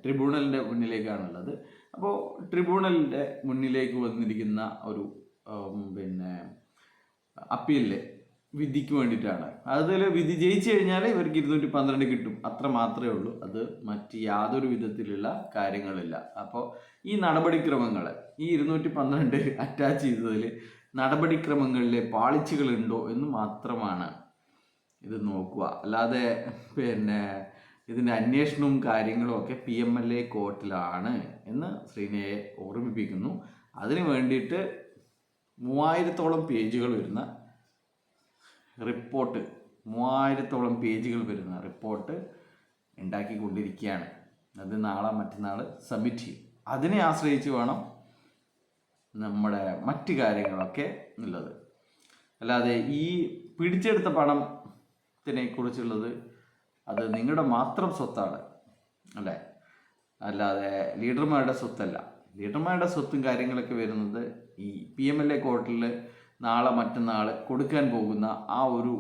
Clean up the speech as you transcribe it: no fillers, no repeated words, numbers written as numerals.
ട്രിബ്യൂണലിൻ്റെ മുന്നിലേക്കാണുള്ളത്. അപ്പോൾ ട്രിബ്യൂണലിൻ്റെ മുന്നിലേക്ക് വന്നിരിക്കുന്ന ഒരു അപ്പീലിലെ വിധിക്ക് വേണ്ടിയിട്ടാണ്. അതിൽ വിധി ജയിച്ചു കഴിഞ്ഞാൽ ഇവർക്ക് 212 കിട്ടും, അത്ര മാത്രമേ ഉള്ളൂ. അത് മറ്റ് യാതൊരു വിധത്തിലുള്ള കാര്യങ്ങളില്ല. അപ്പോൾ ഈ നടപടിക്രമങ്ങൾ, ഈ 212 അറ്റാച്ച് ചെയ്തതിൽ നടപടിക്രമങ്ങളിലെ പാളിച്ചകളുണ്ടോ എന്ന് മാത്രമാണ് ഇത് നോക്കുക. അല്ലാതെ ഇതിൻ്റെ അന്വേഷണവും കാര്യങ്ങളും ഒക്കെ PMLA കോർട്ടിലാണ് എന്ന് ശ്രീനയെ ഓർമ്മിപ്പിക്കുന്നു. അതിന് വേണ്ടിയിട്ട് 3000-ഓളം പേജുകൾ വരുന്ന റിപ്പോർട്ട് 3000-ഓളം പേജുകൾ വരുന്ന റിപ്പോർട്ട് ഉണ്ടാക്കിക്കൊണ്ടിരിക്കുകയാണ്. അത് നാളെ മറ്റന്നാൾ സബ്മിറ്റ് ചെയ്യും. അതിനെ ആശ്രയിച്ച് വേണം നമ്മുടെ മറ്റ് കാര്യങ്ങളൊക്കെ ഉള്ളത്. അല്ലാതെ ഈ പിടിച്ചെടുത്ത പണത്തിനെ കുറിച്ചുള്ളത് അത് നിങ്ങളുടെ മാത്രം സ്വത്താണ് അല്ലേ, അല്ലാതെ ലീഡർമാരുടെ സ്വത്തല്ല. ലീഡർമാരുടെ സ്വത്തും കാര്യങ്ങളൊക്കെ വരുന്നത് ഈ PMLA കോർട്ടിൽ നാളെ മറ്റന്നാൾ കൊടുക്കാൻ പോകുന്ന ആ ഒരു